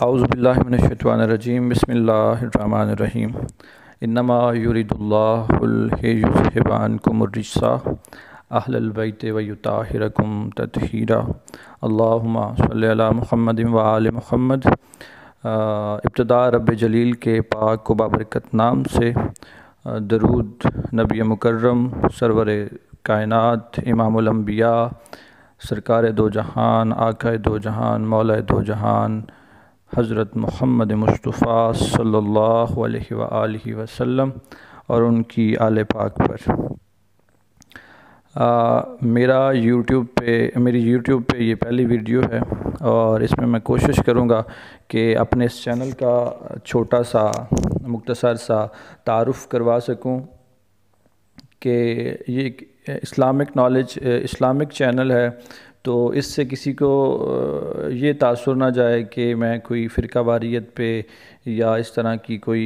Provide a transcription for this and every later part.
اعوذ باللہ من الشیطان الرجیم بسم اللہ الرحمن الرحیم انما یرید اللہ لیذھب عنکم الرجس اہل البیت ویطہرکم تطہیرا اللہم صلی علی محمد وآل محمد۔ ابتدا رب جلیل کے پاک و بابرکت نام سے درود نبی مکرم سرور کائنات امام الانبیاء سرکار دو جہان آقا دو جہان مولا دو جہان حضرت محمد مصطفیٰ صلی اللہ علیہ وآلہ وسلم اور ان کی آل پاک پر۔ میری یوٹیوب پہ یہ پہلی ویڈیو ہے اور اس میں کوشش کروں گا کہ اپنے اس چینل کا چھوٹا سا مختصر سا تعارف کروا سکوں کہ یہ اسلامک چینل ہے، تو اس سے کسی کو یہ تاثر نہ جائے کہ میں کوئی فرقہ واریت پہ یا اس طرح کی کوئی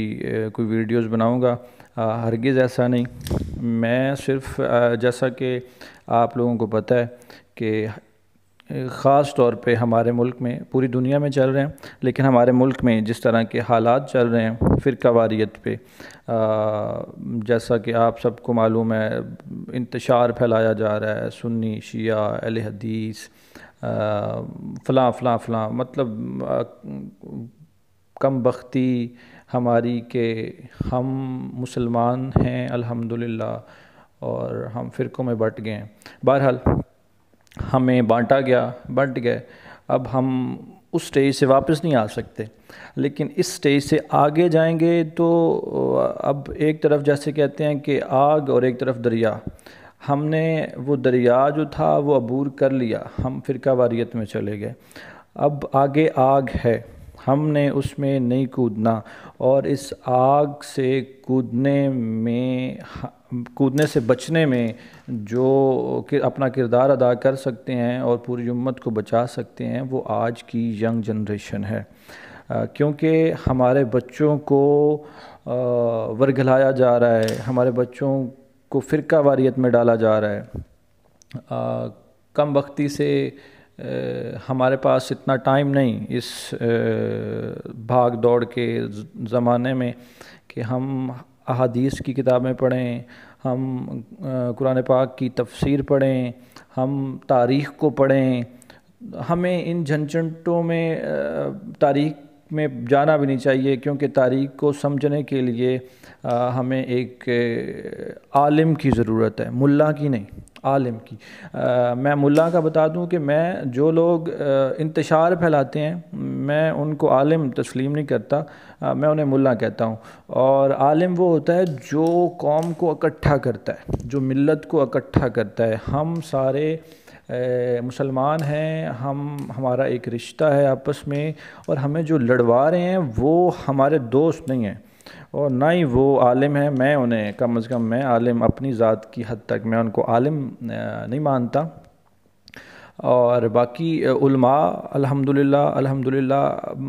ویڈیوز بناؤں گا، ہرگز ایسا نہیں۔ میں صرف جیسا کہ آپ لوگوں کو پتہ ہے کہ خاص طور پہ ہمارے ملک میں، پوری دنیا میں چل رہے ہیں لیکن ہمارے ملک میں جس طرح کے حالات چل رہے ہیں فرقہ واریت پہ، جیسا کہ آپ سب کو معلوم ہے، انتشار پھیلایا جا رہا ہے، سنی شیعہ اہل حدیث فلاں فلاں فلاں، مطلب کم بختی ہماری کہ ہم مسلمان ہیں الحمدللہ اور ہم فرقوں میں بٹ گئے ہیں۔ بہرحال ہمیں بانٹ گئے، اب ہم اس سٹیج سے واپس نہیں آ سکتے، لیکن اس سٹیج سے آگے جائیں گے تو اب ایک طرف جیسے کہتے ہیں کہ آگ اور ایک طرف دریا، ہم نے وہ دریا جو تھا وہ عبور کر لیا، ہم فرقہ واریت میں چلے گئے، اب آگے آگ ہے، ہم نے اس میں نہیں کودنا، اور اس آگ سے کودنے سے بچنے میں جو اپنا کردار ادا کر سکتے ہیں اور پوری امت کو بچا سکتے ہیں وہ آج کی ینگ جنریشن ہے، کیونکہ ہمارے بچوں کو ورگلایا جا رہا ہے، ہمارے بچوں کو فرقہ واریت میں ڈالا جا رہا ہے۔ کم وقتی سے ہمارے پاس اتنا ٹائم نہیں اس بھاگ دوڑ کے زمانے میں کہ ہم احادیث کی کتابیں پڑھیں، ہم قرآن پاک کی تفسیر پڑھیں، ہم تاریخ کو پڑھیں، ہمیں ان جھنجھٹوں میں تاریخ میں جانا بھی نہیں چاہیے، کیونکہ تاریخ کو سمجھنے کے لیے ہمیں ایک عالم کی ضرورت ہے، ملا کی نہیں، عالم کی۔ میں ملا کا بتا دوں کہ جو لوگ انتشار پھیلاتے ہیں میں ان کو عالم تسلیم نہیں کرتا، میں انہیں ملا کہتا ہوں، اور عالم وہ ہوتا ہے جو قوم کو اکٹھا کرتا ہے، جو ملت کو اکٹھا کرتا ہے۔ ہم سارے مسلمان ہیں، ہمارا ایک رشتہ ہے آپس میں، اور ہمیں جو لڑوا رہے ہیں وہ ہمارے دوست نہیں ہیں اور نہ ہی وہ عالم ہیں۔ میں انہیں کم از کم میں عالم اپنی ذات کی حد تک میں ان کو عالم نہیں مانتا، اور باقی علماء الحمدللہ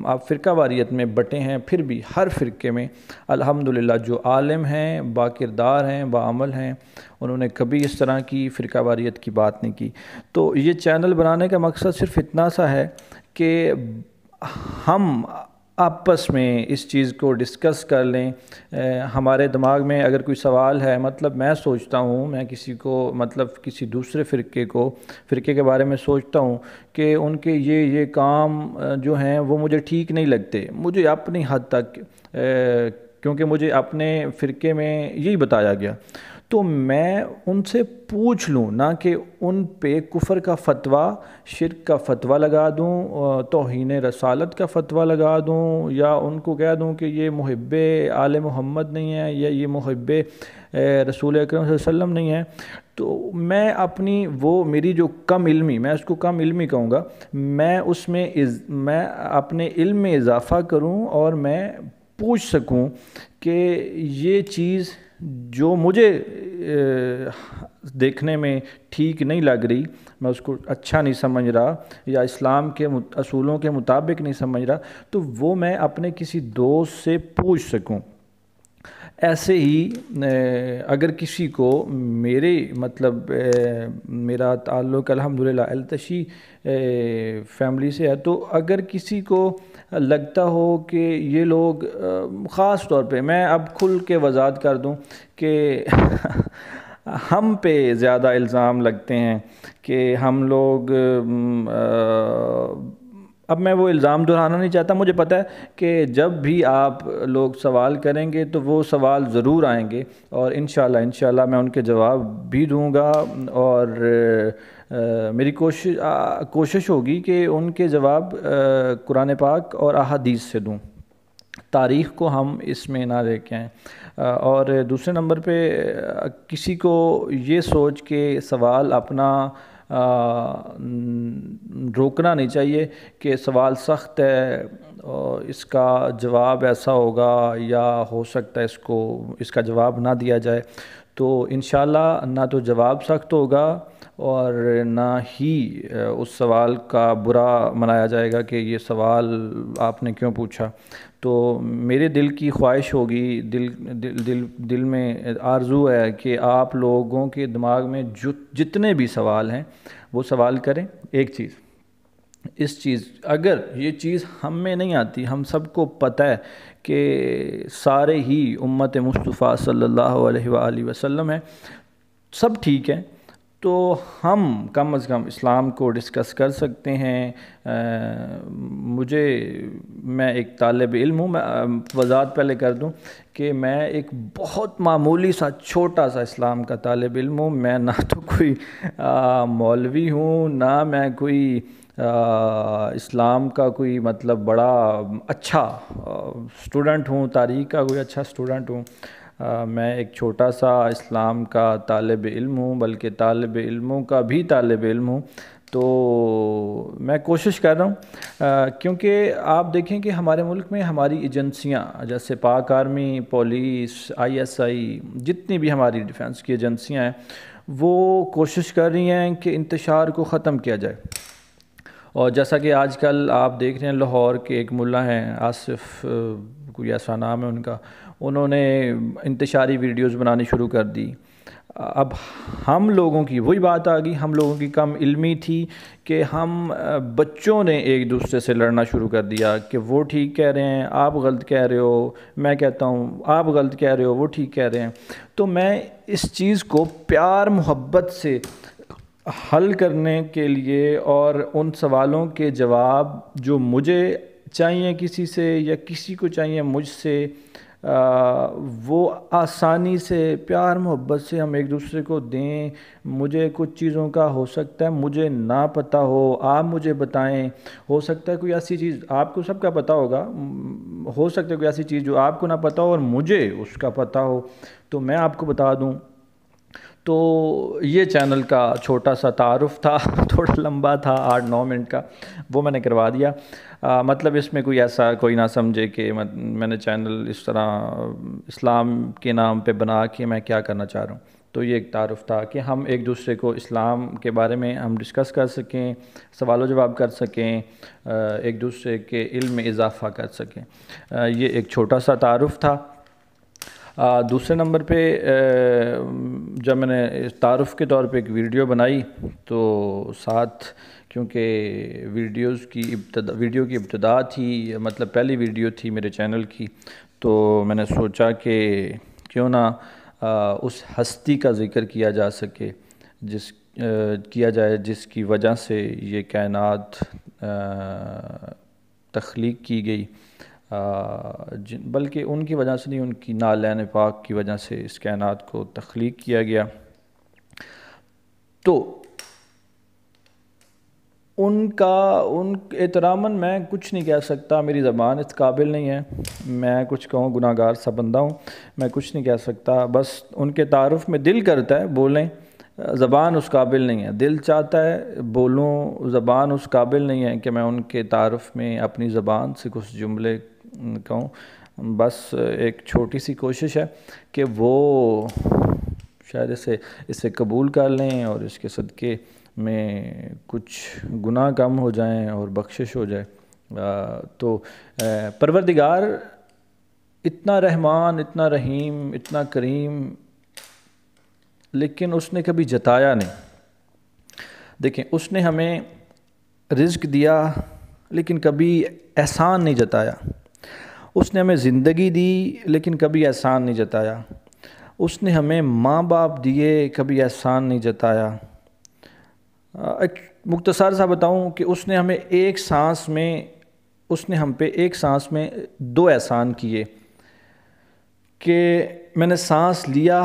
آپ فرقہ واریت میں بٹے ہیں، پھر بھی ہر فرقے میں الحمدللہ جو عالم ہیں، با کردار ہیں، با عمل ہیں، انہوں نے کبھی اس طرح کی فرقہ واریت کی بات نہیں کی۔ تو یہ چینل بنانے کا مقصد صرف اتنا سا ہے کہ ہم آپس میں اس چیز کو ڈسکس کر لیں، ہمارے دماغ میں اگر کوئی سوال ہے، مطلب میں سوچتا ہوں، میں کسی دوسرے فرقے کے بارے میں سوچتا ہوں کہ ان کے یہ کام جو ہیں وہ مجھے ٹھیک نہیں لگتے، مجھے اپنی حد تک، کیونکہ مجھے اپنے فرقے میں یہی بتایا گیا، تو میں ان سے پوچھ لوں، نہ کہ ان پہ کفر کا فتویٰ، شرک کا فتویٰ لگا دوں، توہین رسالت کا فتویٰ لگا دوں، یا ان کو کہہ دوں کہ یہ محب آل محمد نہیں ہے یا یہ محب رسول اکرم صلی اللہ علیہ وسلم نہیں ہے۔ تو میں میری جو کم علمی، میں اس کو کم علمی کہوں گا، میں اپنے علم میں اضافہ کروں اور میں پوچھ سکوں کہ یہ چیز جو مجھے دیکھنے میں ٹھیک نہیں لگ رہی، میں اس کو اچھا نہیں سمجھ رہا یا اسلام کے اصولوں کے مطابق نہیں سمجھ رہا، تو وہ میں اپنے کسی دوست سے پوچھ سکوں۔ ایسے ہی اگر کسی کو میرے مطلب میرا تعلق الحمدللہ التشی فیملی سے ہے، تو اگر کسی کو لگتا ہو کہ یہ لوگ خاص طور پہ میں اب کھل کے وضاحت کر دوں کہ ہم پہ زیادہ الزام لگتے ہیں کہ ہم لوگ اب میں وہ الزام دہرانا نہیں چاہتا، مجھے پتہ ہے کہ جب بھی آپ لوگ سوال کریں گے تو وہ سوال ضرور آئیں گے، اور انشاءاللہ میں ان کے جواب بھی دوں گا، اور میری کوشش ہوگی کہ ان کے جواب قرآن پاک اور احادیث سے دوں، تاریخ کو ہم اس میں نہ لے کے آئیں۔ اور دوسرے نمبر پہ کسی کو یہ سوچ کے سوال اپنا روکنا نہیں چاہیے کہ سوال سخت ہے اور اس کا جواب ایسا ہوگا، یا ہو سکتا ہے اس کا جواب نہ دیا جائے، تو انشاءاللہ نہ تو جواب سخت ہوگا اور نہ ہی اس سوال کا برا منایا جائے گا کہ یہ سوال آپ نے کیوں پوچھا۔ تو میرے دل کی خواہش ہوگی، دل میں آرزو ہے کہ آپ لوگوں کے دماغ میں جتنے بھی سوال ہیں وہ سوال کریں۔ ایک چیز اگر یہ چیز ہم میں نہیں آتی، ہم سب کو پتہ ہے کہ سارے ہی امت مصطفیٰ صلی اللہ علیہ وآلہ وسلم ہیں، سب ٹھیک ہے، تو ہم کم از کم اسلام کو ڈسکس کر سکتے ہیں۔ میں ایک طالب علم ہوں، میں وضاحت پہلے کر دوں کہ میں ایک بہت معمولی سا چھوٹا سا اسلام کا طالب علم ہوں، میں نہ تو کوئی مولوی ہوں، نہ میں کوئی اسلام کا کوئی مطلب بڑا اچھا اسٹوڈنٹ ہوں، تاریخ کا کوئی اچھا اسٹوڈنٹ ہوں، میں ایک چھوٹا سا اسلام کا طالب علم ہوں، بلکہ طالب علموں کا بھی طالب علم ہوں۔ تو میں کوشش کر رہا ہوں، کیونکہ آپ دیکھیں کہ ہمارے ملک میں ہماری ایجنسیاں جیسے پاک آرمی، پولیس، ISI، جتنی بھی ہماری ڈیفنس کی ایجنسیاں ہیں، وہ کوشش کر رہی ہیں کہ انتشار کو ختم کیا جائے۔ اور جیسا کہ آج کل آپ دیکھ رہے ہیں، لاہور کے ایک ملا ہیں آصف، کوئی ایسا نام ہے ان کا، انہوں نے انتشاری ویڈیوز بنانی شروع کر دی۔ اب ہم لوگوں کی وہی بات آ گئی، ہم لوگوں کی کم علمی تھی کہ ہم بچوں نے ایک دوسرے سے لڑنا شروع کر دیا کہ وہ ٹھیک کہہ رہے ہیں، آپ غلط کہہ رہے ہو، میں کہتا ہوں آپ غلط کہہ رہے ہو، وہ ٹھیک کہہ رہے ہیں۔ تو میں اس چیز کو پیار محبت سے حل کرنے کے لیے، اور ان سوالوں کے جواب جو مجھے چاہیے کسی سے یا کسی کو چاہیے مجھ سے، وہ آسانی سے پیار محبت سے ہم ایک دوسرے کو دیں۔ مجھے کچھ چیزوں کا ہو سکتا ہے مجھے نہ پتہ ہو، آپ مجھے بتائیں، ہو سکتا ہے کوئی ایسی چیز آپ کو سب کا پتہ ہوگا، ہو سکتا ہے کوئی ایسی چیز جو آپ کو نہ پتہ ہو اور مجھے اس کا پتہ ہو تو میں آپ کو بتا دوں۔ تو یہ چینل کا چھوٹا سا تعارف تھا، تھوڑا لمبا تھا، 8-9 منٹ کا، وہ میں نے کروا دیا۔ مطلب اس میں کوئی ایسا کوئی نہ سمجھے کہ میں نے چینل اس طرح اسلام کے نام پہ بنا کے میں کیا کرنا چاہ رہا ہوں۔ تو یہ ایک تعارف تھا کہ ہم ایک دوسرے کو اسلام کے بارے میں ہم ڈسکس کر سکیں، سوال و جواب کر سکیں، ایک دوسرے کے علم میں اضافہ کر سکیں۔ یہ ایک چھوٹا سا تعارف تھا۔ دوسرے نمبر پہ جب میں نے تعارف کے طور پہ ایک ویڈیو بنائی تو ساتھ، کیونکہ ویڈیو کی ابتدا تھی، مطلب پہلی ویڈیو تھی میرے چینل کی، تو میں نے سوچا کہ کیوں نہ اس ہستی کا ذکر کیا جائے جس کی وجہ سے یہ کائنات تخلیق کی گئی، بلکہ ان کی وجہ سے نہیں، ان کی نالین پاک کی وجہ سے اس کائنات کو تخلیق کیا گیا۔ تو ان احتراماً میں کچھ نہیں کہہ سکتا، میری زبان اس قابل نہیں ہے، میں کچھ کہوں گناہ گار سا بندہ ہوں، میں کچھ نہیں کہہ سکتا، بس ان کے تعارف میں دل کرتا ہے بولیں، زبان اس قابل نہیں ہے، دل چاہتا ہے بولوں، زبان اس قابل نہیں ہے کہ میں ان کے تعارف میں اپنی زبان سے کچھ جملے کہوں۔ بس ایک چھوٹی سی کوشش ہے کہ وہ شاید اسے قبول کر لیں اور اس کے صدقے میں کچھ گناہ کم ہو جائیں اور بخشش ہو جائے۔ تو پروردگار اتنا رحمان، اتنا رحیم، اتنا کریم، لیکن اس نے کبھی جتایا نہیں۔ دیکھیں، اس نے ہمیں رزق دیا لیکن کبھی احسان نہیں جتایا۔ اس نے ہمیں زندگی دی لیکن کبھی احسان نہیں جتایا۔ اس نے ہمیں ماں باپ دیے، کبھی احسان نہیں جتایا۔ ایک مختصر سا بتاؤں کہ اس نے ہمیں ایک سانس میں، اس نے ہم پہ ایک سانس میں 2 احسان کیے کہ میں نے سانس لیا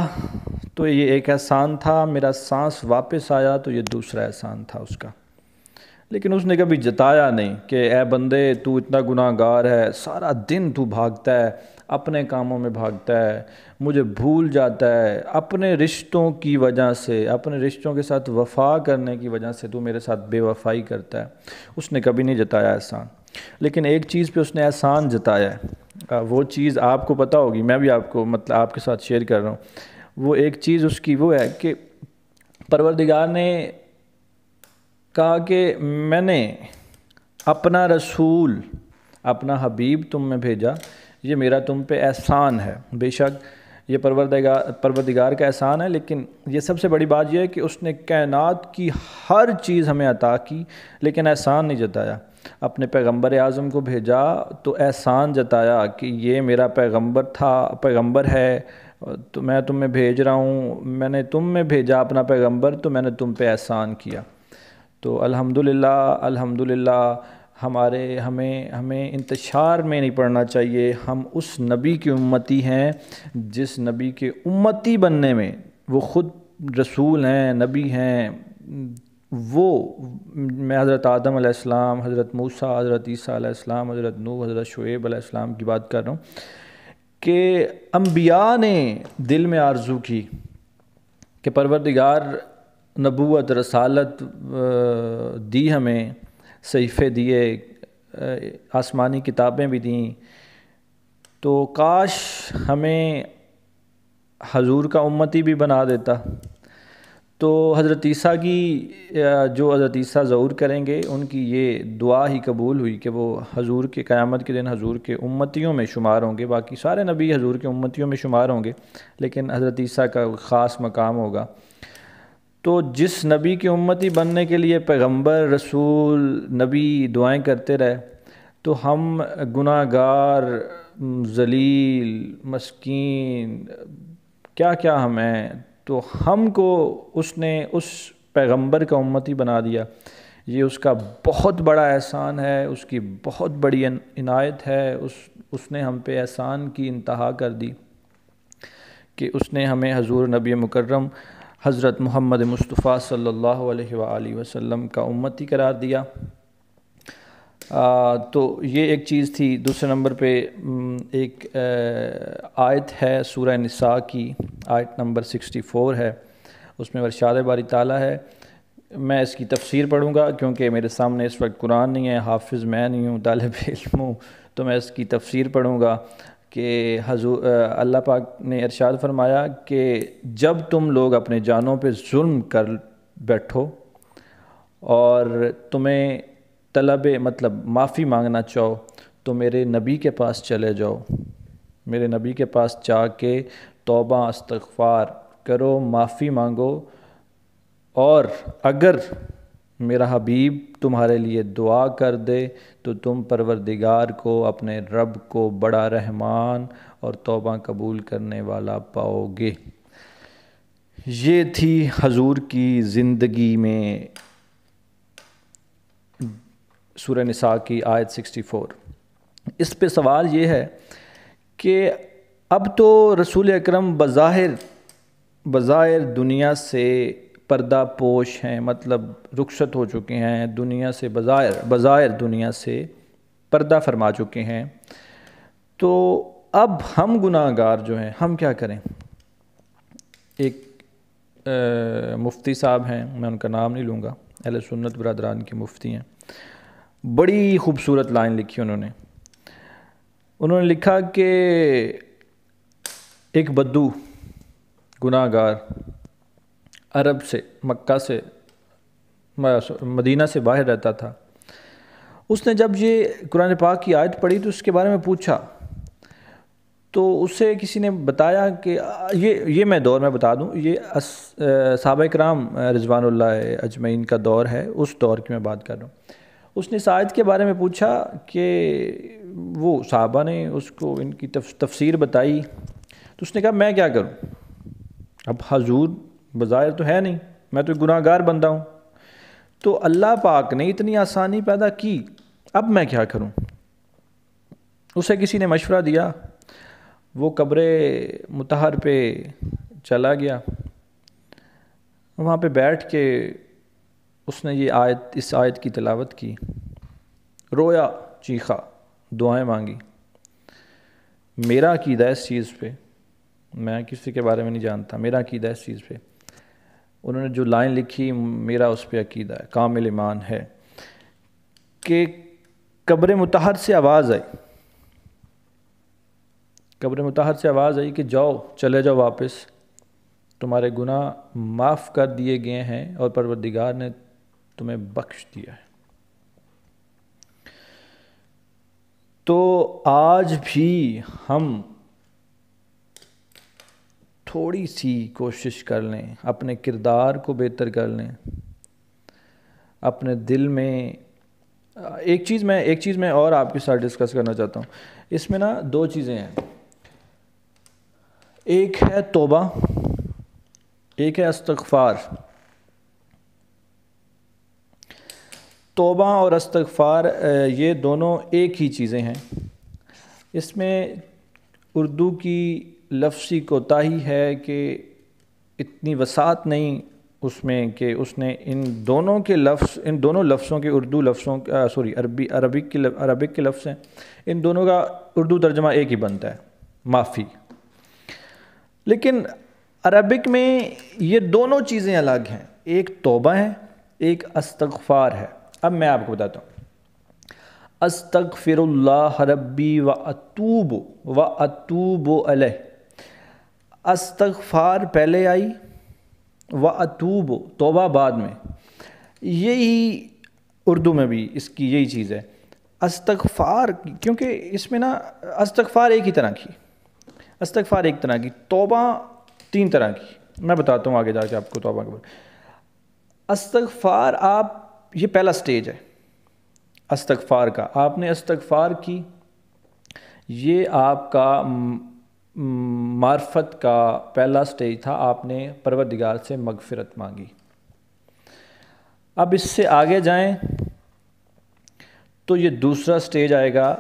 تو یہ ایک احسان تھا، میرا سانس واپس آیا تو یہ دوسرا احسان تھا اس کا۔ لیکن اس نے کبھی جتایا نہیں کہ اے بندے تو اتنا گناہ گار ہے، سارا دن تو بھاگتا ہے، اپنے کاموں میں بھاگتا ہے، مجھے بھول جاتا ہے، اپنے رشتوں کی وجہ سے، اپنے رشتوں کے ساتھ وفا کرنے کی وجہ سے تو میرے ساتھ بے وفائی کرتا ہے۔ اس نے کبھی نہیں جتایا احسان۔ لیکن ایک چیز پہ اس نے احسان جتایا ہے، وہ چیز آپ کو پتہ ہوگی، میں بھی آپ کو آپ کے ساتھ شیئر کر رہا ہوں۔ وہ ایک چیز اس کی وہ ہے کہ پروردگار نے کہا کہ میں نے اپنا رسول، اپنا حبیب تم میں بھیجا، یہ میرا تم پہ احسان ہے۔ بے شک یہ پروردگار کا احسان ہے، لیکن یہ سب سے بڑی بات یہ ہے کہ اس نے کائنات کی ہر چیز ہمیں عطا کی لیکن احسان نہیں جتایا۔ اپنے پیغمبر اعظم کو بھیجا تو احسان جتایا کہ یہ میرا پیغمبر ہے، تو میں تمہیں بھیج رہا ہوں، میں نے تم میں بھیجا اپنا پیغمبر تو میں نے تم پہ احسان کیا۔ تو الحمدللہ ہمیں انتشار میں نہیں پڑنا چاہیے۔ ہم اس نبی کی امتی ہیں جس نبی کے امتی بننے میں، وہ خود رسول ہیں، نبی ہیں، میں حضرت آدم علیہ السلام، حضرت موسیٰ، حضرت عیسیٰ علیہ السلام، حضرت نوح، حضرت شعیب علیہ السلام کی بات کر رہا ہوں کہ انبیاء نے دل میں آرزو کی کہ پروردگار نبوت، رسالت دی، ہمیں صحیفے دیے، آسمانی کتابیں بھی دیں، تو کاش ہمیں حضور کا امتی بھی بنا دیتا۔ تو حضرت عیسیٰ کی، جو حضرت عیسیٰ ظہور کریں گے، ان کی یہ دعا ہی قبول ہوئی کہ وہ حضور کے قیامت کے دن حضور کے امتیوں میں شمار ہوں گے۔ باقی سارے نبی حضور کے امتیوں میں شمار ہوں گے، لیکن حضرت عیسیٰ کا خاص مقام ہوگا۔ تو جس نبی کی امتی بننے کے لیے پیغمبر، رسول، نبی دعائیں کرتے رہے، تو ہم گناہ گار، ذلیل، مسکین، کیا کیا ہم ہیں، تو ہم کو اس نے اس پیغمبر کا امتی بنا دیا۔ یہ اس کا بہت بڑا احسان ہے، اس کی بہت بڑی عنایت ہے۔ اس نے ہم پہ احسان کی انتہا کر دی کہ اس نے ہمیں حضور نبی مکرم حضرت محمد مصطفیٰ صلی اللہ علیہ وآلہ وسلم کا امتی قرار دیا۔ تو یہ ایک چیز تھی۔ دوسرے نمبر پہ ایک آیت ہے سورہ نساء کی، آیت نمبر 64 ہے، اس میں ارشاد باری تعالیٰ ہے۔ میں اس کی تفسیر پڑھوں گا کیونکہ میرے سامنے اس وقت قرآن نہیں ہے، حافظ میں نہیں ہوں، طالب علم ہوں، تو میں اس کی تفسیر پڑھوں گا کہ اللہ پاک نے ارشاد فرمایا کہ جب تم لوگ اپنے جانوں پہ ظلم کر بیٹھو اور تمہیں مطلب معافی مانگنا چاہو تو میرے نبی کے پاس چلے جاؤ، میرے نبی کے پاس جا کے توبہ استغفار کرو، معافی مانگو، اور اگر میرا حبیب تمہارے لیے دعا کر دے تو تم پروردگار کو، اپنے رب کو بڑا رحمان اور توبہ قبول کرنے والا پاؤ گے۔ یہ تھی حضور کی زندگی میں سورہ نساء کی آیت 64۔ اس پہ سوال یہ ہے کہ اب تو رسول اکرم بظاہر دنیا سے پردہ پوش ہیں، مطلب رخصت ہو چکے ہیں دنیا سے، بظاہر دنیا سے پردہ فرما چکے ہیں، تو اب ہم گناہ گار جو ہیں ہم کیا کریں؟ ایک مفتی صاحب ہیں، میں ان کا نام نہیں لوں گا، اہل سنت برادران کے مفتی ہیں، بڑی خوبصورت لائن لکھی انہوں نے لکھا کہ ایک بدو گناہ گار عرب سے، مکہ سے، مدینہ سے باہر رہتا تھا۔ اس نے جب یہ قرآن پاک کی آیت پڑھی تو اس کے بارے میں پوچھا، تو اسے کسی نے بتایا کہ یہ میں دور میں بتا دوں، یہ صحابہ کرام رضوان اللہ اجمعین کا دور ہے، اس دور کی میں بات کر رہا ہوں۔ اس نے اس آیت کے بارے میں پوچھا کہ وہ صحابہ نے اس کو ان کی تفسیر بتائی، تو اس نے کہا میں کیا کروں، اب حضور بظاہر تو ہے نہیں، میں تو گناہ گار بندہ ہوں، تو اللہ پاک نے اتنی آسانی پیدا کی، اب میں کیا کروں۔ اسے کسی نے مشورہ دیا، وہ قبر مطہر پہ چلا گیا، وہاں پہ بیٹھ کے اس نے اس آیت کی تلاوت کی، رویا، چیخا، دعائیں مانگی۔ میرا عقیدہ ہے اس چیز پہ، میں کسی کے بارے میں نہیں جانتا، میرا عقیدہ ہے اس چیز پہ، انہوں نے جو لائن لکھی میرا اس پہ عقیدہ ہے، کامل ایمان ہے، کہ قبر مطہر سے آواز آئی، قبر مطہر سے آواز آئی کہ جاؤ، چلے جاؤ واپس، تمہارے گناہ معاف کر دیے گئے ہیں اور پروردگار نے تمہیں بخش دیا ہے۔ تو آج بھی ہم تھوڑی سی کوشش کر لیں، اپنے کردار کو بہتر کر لیں، اپنے دل میں ایک چیز میں اور آپ کے ساتھ ڈسکس کرنا چاہتا ہوں۔ اس میں نا دو چیزیں ہیں، ایک ہے توبہ، ایک ہے استغفار۔ توبہ اور استغفار یہ دونوں ایک ہی چیزیں ہیں۔ اس میں اردو کی لفظی کوتاہی ہے کہ اتنی وسعت نہیں اس میں کہ اس نے ان دونوں لفظوں کے اردو لفظوں عربک کے لفظ ہیں، ان دونوں کا اردو ترجمہ ایک ہی بنتا ہے، معافی۔ لیکن عربک میں یہ دونوں چیزیں الگ ہیں، ایک توبہ ہے، ایک استغفار ہے۔ اب میں آپ کو بتاتا ہوں، استغفر اللہ ربی و اتوب علیہ، استغفار پہلے آئی، و اتوب توبہ بعد میں، یہی اردو میں بھی اس کی یہی چیز ہے۔ استغفار کیونکہ اس میں نا استغفار ایک طرح کی، توبہ 3 طرح کی، میں بتاتا ہوں آگے جا کے آپ کو توبہ کے بارے۔ استغفار یہ پہلا سٹیج ہے استغفار کا، آپ نے استغفار کی، یہ آپ کا معرفت کا پہلا سٹیج تھا، آپ نے پروردگار سے مغفرت مانگی۔ اب اس سے آگے جائیں تو یہ دوسرا سٹیج آئے گا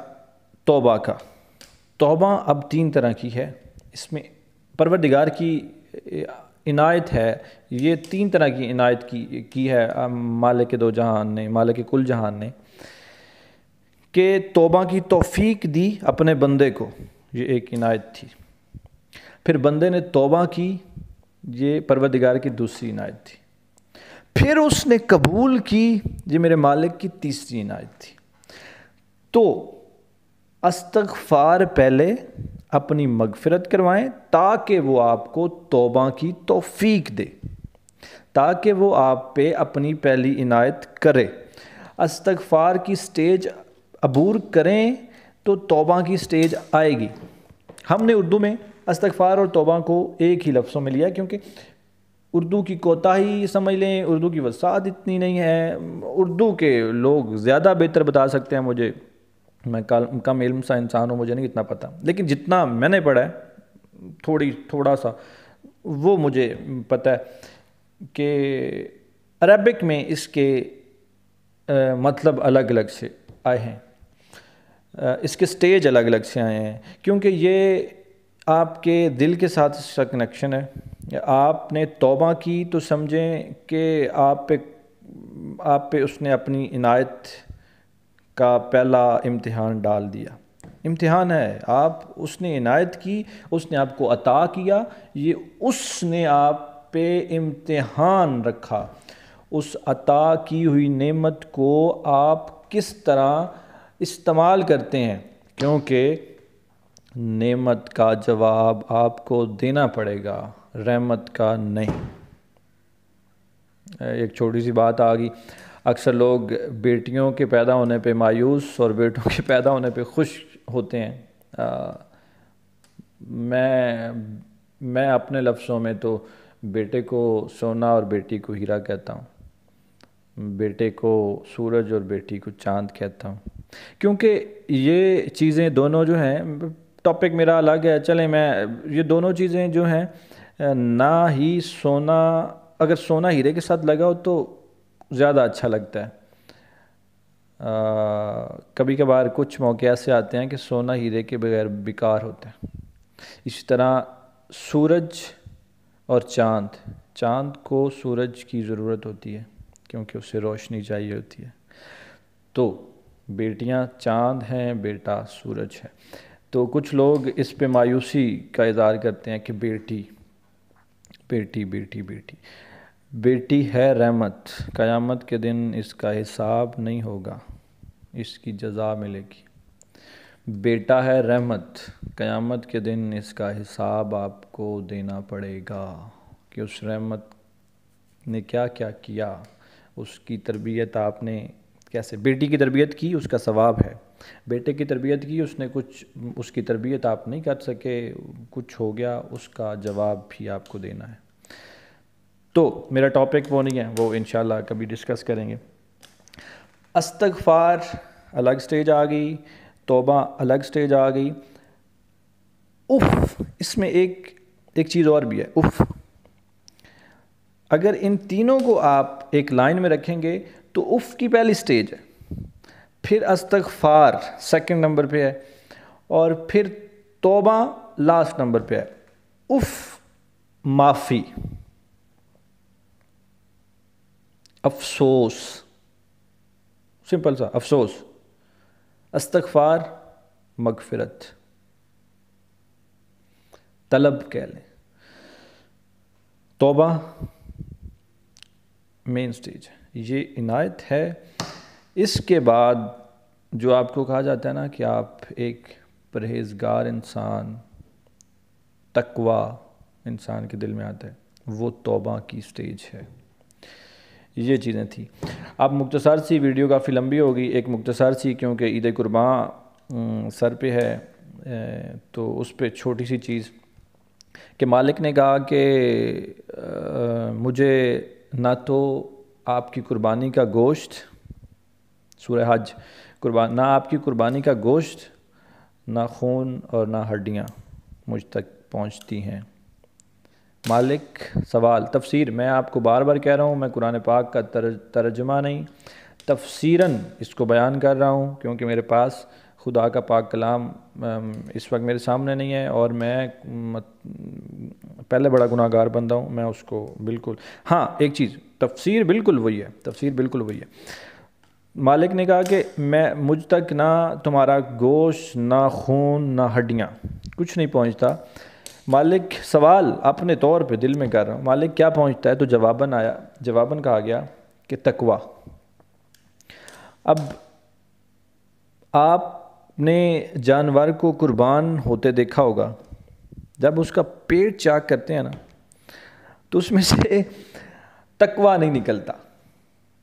توبہ کا۔ توبہ اب 3 طرح کی ہے، اس میں پروردگار کی عنایت ہے، یہ 3 طرح کی عنایت کی ہے مالک دو جہان نے، مالک کل جہان نے، کہ توبہ کی توفیق دی اپنے بندے کو، یہ ایک عنایت تھی۔ پھر بندے نے توبہ کی، یہ پروردگار کی دوسری عنایت تھی۔ پھر اس نے قبول کی، یہ میرے مالک کی تیسری عنایت تھی۔ تو استغفار پہلے اپنی مغفرت کروائیں تاکہ وہ آپ کو توبہ کی توفیق دے، تاکہ وہ آپ پہ اپنی پہلی عنایت کرے۔ استغفار کی سٹیج عبور کریں تو توبہ کی سٹیج آئے گی۔ ہم نے اردو میں استغفار اور توبہ کو ایک ہی لفظوں میں لیا، کیونکہ اردو کی کوتاہی سمجھ لیں، اردو کی وسعت اتنی نہیں ہے، اردو کے لوگ زیادہ بہتر بتا سکتے ہیں مجھے، میں کم علم سا انسان ہوں، مجھے نہیں اتنا پتہ، لیکن جتنا میں نے پڑھا ہے تھوڑا سا وہ مجھے پتہ ہے کہ عربک میں اس کے مطلب الگ الگ سے آئے ہیں، اس کے سٹیج الگ الگ سے آئے ہیں، کیونکہ یہ آپ کے دل کے ساتھ اس کا کنیکشن ہے۔ آپ نے توبہ کی تو سمجھیں کہ آپ پہ اس نے اپنی عنایت کا پہلا امتحان ڈال دیا، امتحان ہے، اس نے عنایت کی، اس نے آپ کو عطا کیا، یہ اس نے آپ پہ امتحان رکھا۔ اس عطا کی ہوئی نعمت کو آپ کس طرح استعمال کرتے ہیں، کیونکہ نعمت کا جواب آپ کو دینا پڑے گا، رحمت کا نہیں۔ ایک چھوٹی سی بات آ گئی، اکثر لوگ بیٹیوں کے پیدا ہونے پہ مایوس اور بیٹوں کے پیدا ہونے پہ خوش ہوتے ہیں۔ میں میں اپنے لفظوں میں تو بیٹے کو سونا اور بیٹی کو ہیرا کہتا ہوں، بیٹے کو سورج اور بیٹی کو چاند کہتا ہوں، کیونکہ یہ چیزیں دونوں جو ہیں، ٹاپک میرا الگ ہے، چلیں میں یہ دونوں چیزیں جو ہیں، نہ ہی سونا، اگر سونا ہیرے کے ساتھ لگا ہو تو زیادہ اچھا لگتا ہے۔ کبھی کبھار کچھ موقع ایسے آتے ہیں کہ سونا ہیرے کے بغیر بیکار ہوتا ہے۔ اسی طرح سورج اور چاند، چاند کو سورج کی ضرورت ہوتی ہے کیونکہ اسے روشنی چاہیے ہوتی ہے، تو بیٹیاں چاند ہیں، بیٹا سورج ہے۔ تو کچھ لوگ اس پہ مایوسی کا اظہار کرتے ہیں کہ بیٹی بیٹی بیٹی بیٹی بیٹی ہے رحمت، قیامت کے دن اس کا حساب نہیں ہوگا، اس کی جزا ملے گی۔ بیٹا ہے رحمت، قیامت کے دن اس کا حساب آپ کو دینا پڑے گا کہ اس رحمت نے کیا کیا کیا، اس کی تربیت آپ نے کیسے، بیٹی کی تربیت کی اس کا ثواب ہے، بیٹے کی تربیت کی اس نے کچھ، اس کی تربیت آپ نہیں کر سکے، کچھ ہو گیا، اس کا جواب بھی آپ کو دینا ہے۔ تو میرا ٹاپک وہ نہیں ہے، وہ انشاءاللہ کبھی ڈسکس کریں گے۔ استغفار الگ سٹیج آ گئی، توبہ الگ سٹیج آ گئی، اف اس میں ایک چیز اور بھی ہے، اف۔ اگر ان تینوں کو آپ ایک لائن میں رکھیں گے تو اف کی پہلی سٹیج ہے، پھر استغفار سیکنڈ نمبر پہ ہے، اور پھر توبہ لاسٹ نمبر پہ ہے۔ اف معافی، افسوس، سمپل سا افسوس، استغفار مغفرت، طلب کہہ لیں، توبہ مین سٹیج، یہ عنایت ہے۔ اس کے بعد جو آپ کو کہا جاتا ہے نا کہ آپ ایک پرہیزگار انسان، تقوی انسان کے دل میں آتا ہے، وہ توبہ کی سٹیج ہے۔ یہ چیزیں تھیں۔ اب مختصر سی ویڈیو کافی لمبی ہوگی، ایک مختصر سی، کیونکہ عید قربان سر پہ ہے، تو اس پہ چھوٹی سی چیز کہ مالک نے کہا کہ مجھے نہ تو آپ کی قربانی کا گوشت، سورہ حج، نہ آپ کی قربانی کا گوشت، نہ خون اور نہ ہڈیاں مجھ تک پہنچتی ہیں۔ مالک سوال، تفسیر، میں آپ کو بار بار کہہ رہا ہوں، میں قرآن پاک کا ترجمہ نہیں، تفسیراً اس کو بیان کر رہا ہوں، کیونکہ میرے پاس خدا کا پاک کلام اس وقت میرے سامنے نہیں ہے، اور میں پہلے بڑا گناہ گار بندہ ہوں، میں اس کو بالکل، ہاں ایک چیز، تفسیر بالکل وہی ہے، تفسیر بالکل وہی ہے۔ مالک نے کہا کہ مجھ تک نہ تمہارا گوشت، نہ خون، نہ ہڈیاں، کچھ نہیں پہنچتا۔ مالک سوال اپنے طور پہ دل میں کر رہا ہوں، مالک کیا پہنچتا ہے؟ تو جواباً کہا گیا کہ تقوی۔ اب آپ نے جانور کو قربان ہوتے دیکھا ہوگا، جب اس کا پیٹ چاک کرتے ہیں نا تو اس میں سے تقوی نہیں نکلتا،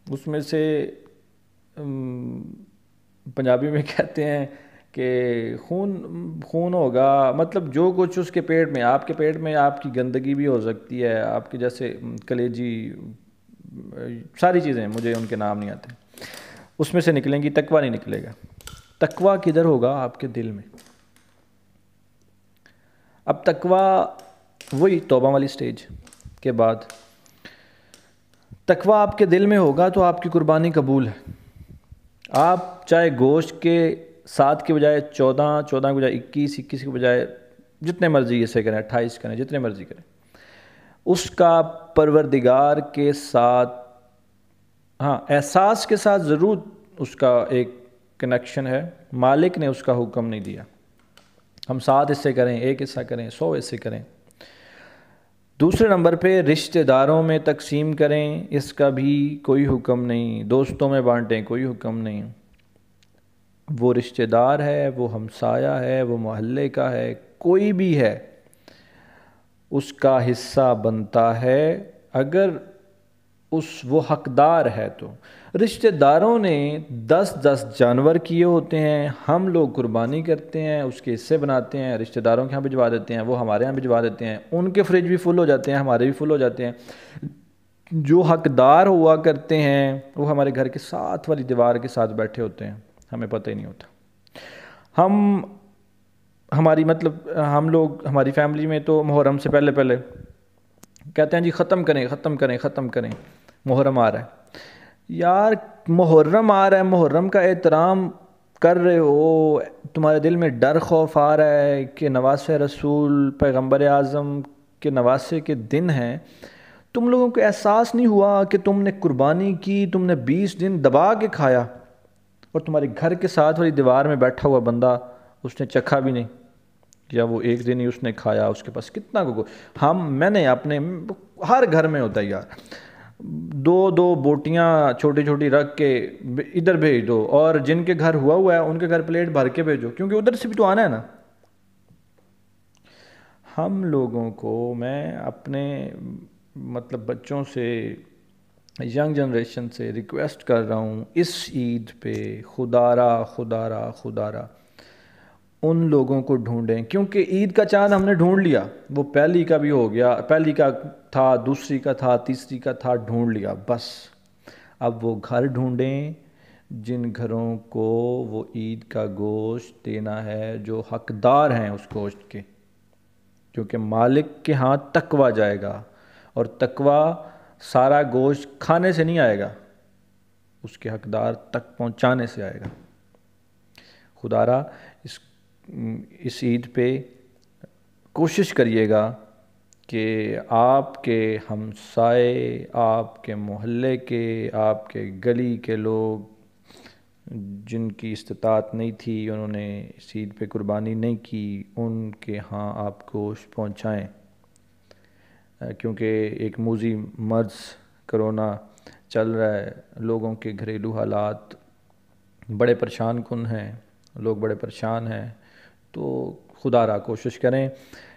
اس میں سے پنجابی میں کہتے ہیں کہ خون ہوگا، مطلب جو کچھ اس کے پیٹ میں، آپ کے پیٹ میں آپ کی گندگی بھی ہو سکتی ہے، آپ کے جیسے کلیجی، ساری چیزیں، مجھے ان کے نام نہیں آتے، اس میں سے نکلیں گی، تقوی نہیں نکلے گا۔ تقوی کدھر ہوگا؟ آپ کے دل میں۔ اب تقوی وہی توبہ والی سٹیج کے بعد، تقوی آپ کے دل میں ہوگا تو آپ کی قربانی قبول ہے۔ آپ چاہے گوشت کے 7 کے بجائے 14 کے بجائے 21 کے بجائے جتنے مرضی اسے کریں، 28 کریں، جتنے مرضی کریں، اس کا پروردگار کے ساتھ، ہاں احساس کے ساتھ ضرور اس کا ایک کنیکشن ہے، مالک نے اس کا حکم نہیں دیا ہم 7 حصے کریں، 1 حصہ کریں، 100 حصے کریں۔ دوسرے نمبر پہ رشتہ داروں میں تقسیم کریں، اس کا بھی کوئی حکم نہیں، دوستوں میں بانٹیں، کوئی حکم نہیں۔ وہ رشتہ دار ہے، وہ ہمسایہ ہے، وہ محلے کا ہے، کوئی بھی ہے، اس کا حصہ بنتا ہے، اگر وہ حقدار ہے تو۔ رشتہ داروں نے 10 جانور کیے ہوتے ہیں، ہم لوگ قربانی کرتے ہیں، اس کے حصے بناتے ہیں، رشتہ داروں کے ہاں بھجوا دیتے ہیں، وہ ہمارے ہاں بھجوا دیتے ہیں، ان کے فریج بھی فل ہو جاتے ہیں، ہمارے بھی فل ہو جاتے ہیں۔ جو حقدار ہوا کرتے ہیں وہ ہمارے گھر کے ساتھ والی دیوار کے ساتھ بیٹھے ہوتے ہیں، ہمیں پتہ ہی نہیں ہوتا۔ ہم لوگ ہماری فیملی میں تو محرم سے پہلے کہتے ہیں جی ختم کریں، محرم آ رہا ہے۔ یار محرم آ رہا ہے، محرم کا احترام کر رہے ہو، تمہارے دل میں ڈر خوف آ رہا ہے کہ نواسہ رسول پیغمبر اعظم کے نواسے کے دن ہیں، تم لوگوں کو احساس نہیں ہوا کہ تم نے قربانی کی، تم نے 20 دن دبا کے کھایا، اور تمہارے گھر کے ساتھ والی دیوار میں بیٹھا ہوا بندہ اس نے چکھا بھی نہیں، یا وہ ایک دن ہی اس نے کھایا، اس کے پاس کتنا میں نے اپنے ہر گھر میں ہوتا ہے یار، 2 بوٹیاں چھوٹی چھوٹی رکھ کے ادھر بھیج دو، اور جن کے گھر ہوا ہے ان کے گھر پلیٹ بھر کے بھیجو، کیونکہ ادھر سے بھی تو آنا ہے نا۔ ہم لوگوں کو میں اپنے بچوں سے، ینگ جنریشن سے ریکویسٹ کر رہا ہوں، اس عید پہ خدارا ان لوگوں کو ڈھونڈیں، کیونکہ عید کا چاند ہم نے ڈھونڈ لیا، وہ پہلی کا بھی ہو گیا، پہلی کا تھا، دوسری کا تھا، تیسری کا تھا، ڈھونڈ لیا بس۔ اب وہ گھر ڈھونڈیں جن گھروں کو وہ عید کا گوشت دینا ہے، جو حقدار ہیں اس گوشت کے، کیونکہ مالک کے ہاں تقویٰ جائے گا، اور تقویٰ سارا گوشت کھانے سے نہیں آئے گا، اس کے حقدار تک پہنچانے سے آئے گا۔ خدارا اس عید پہ کوشش کریے گا کہ آپ کے ہمسائے، آپ کے محلے کے، آپ کے گلی کے لوگ جن کی استطاعت نہیں تھی، انہوں نے اس عید پہ قربانی نہیں کی، ان کے ہاں آپ گوشت پہنچائیں، کیونکہ ایک موذی مرض کرونا چل رہا ہے، لوگوں کے گھریلو حالات بڑے پریشان کن ہیں، لوگ بڑے پریشان ہیں، تو خدارا کوشش کریں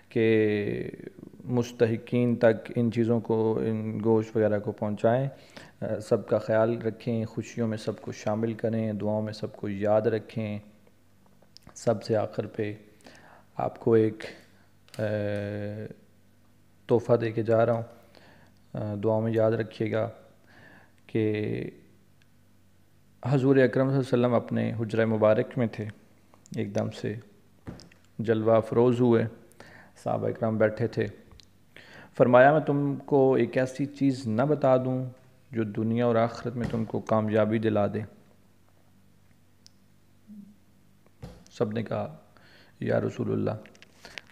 کہ مستحقین تک ان چیزوں کو، ان گوشت وغیرہ کو پہنچائیں، سب کا خیال رکھیں، خوشیوں میں سب کو شامل کریں، دعاؤں میں سب کو یاد رکھیں۔ سب سے آخر پہ آپ کو ایک تحفہ دے کے جا رہا ہوں، دعاؤں میں یاد رکھیے گا کہ حضور اکرم صلی اللہ علیہ وسلم اپنے حجرہ مبارک میں تھے، ایک دم سے جلوہ افروز ہوئے، صحابہ اکرام بیٹھے تھے، فرمایا میں تم کو ایک ایسی چیز نہ بتا دوں جو دنیا اور آخرت میں تم کو کامیابی دلا دے؟ سب نے کہا یا رسول اللہ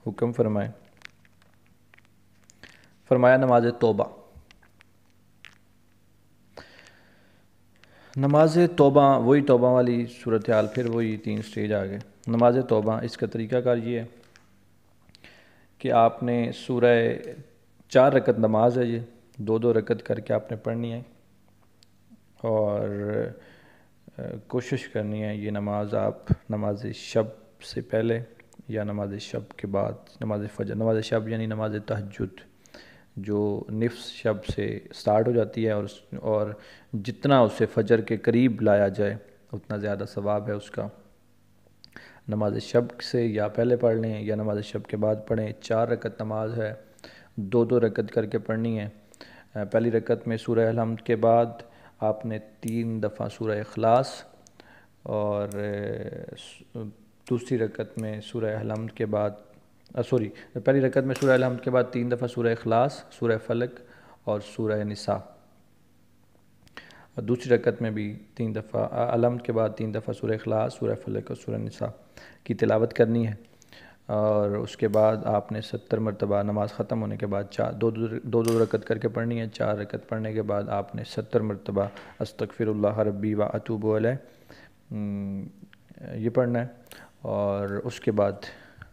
حکم فرمائے۔ فرمایا نماز توبہ۔ نماز توبہ، وہی توبہ والی صورتحال، پھر وہی 3 سٹیج آ گئے۔ نماز توبہ، اس کا طریقہ کار یہ ہے کہ آپ نے سورہ 4 رکعت نماز ہے، یہ 2 رکعت کر کے آپ نے پڑھنی ہے، اور کوشش کرنی ہے یہ نماز آپ نماز شب سے پہلے یا نماز شب کے بعد، نماز فجر، نماز شب یعنی نماز تہجد، جو نصف شب سے سٹارٹ ہو جاتی ہے، اور جتنا اسے فجر کے قریب لایا جائے اتنا زیادہ ثواب ہے اس کا۔ نماز شب سے یا پہلے پڑھ لیں یا نماز شب کے بعد پڑھیں۔ 4 رکعت نماز ہے، 2 رکعت کر کے پڑھنی ہے۔ پہلی رکعت میں سورہ الحمد کے بعد آپ نے 3 دفعہ سورہ اخلاص، اور دوسری رکعت میں سورہ الحمد کے بعد پہلی رکعت میں سورہ الحمد کے بعد 3 دفعہ سورہ اخلاص، سورہ فلق اور سورہ نساء، اور دوسری رکعت میں بھی 3 دفعہ الحمد کے بعد 3 دفعہ سورہ اخلاص، سورہ فلق اور سورہ نساء کی تلاوت کرنی ہے، اور اس کے بعد آپ نے 70 مرتبہ نماز ختم ہونے کے بعد 2 رکعت کر کے پڑھنی ہے۔ 4 رکعت پڑھنے کے بعد آپ نے 70 مرتبہ استغفر اللہ ربی و اتوب الیہ یہ پڑھنا ہے، اور اس کے بعد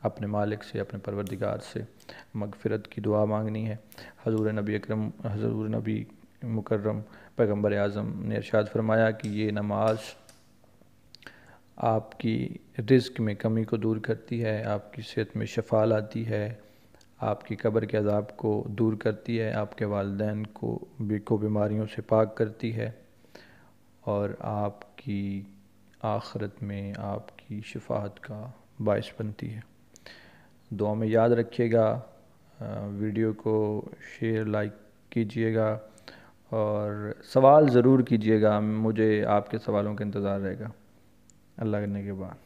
اپنے مالک سے، اپنے پروردگار سے مغفرت کی دعا مانگنی ہے۔ حضور نبی مکرم پیغمبر اعظم نے ارشاد فرمایا کہ یہ نماز آپ کی رزق میں کمی کو دور کرتی ہے، آپ کی صحت میں شفا لاتی ہے، آپ کی قبر کے عذاب کو دور کرتی ہے، آپ کے والدین کو بیماریوں سے پاک کرتی ہے، اور آپ کی آخرت میں آپ کی شفاعت کا باعث بنتی ہے۔ دعا میں یاد رکھیے گا، ویڈیو کو شیئر لائک کیجئے گا، اور سوال ضرور کیجئے گا، مجھے آپ کے سوالوں کا انتظار رہے گا۔ اللہ کرنے کے بعد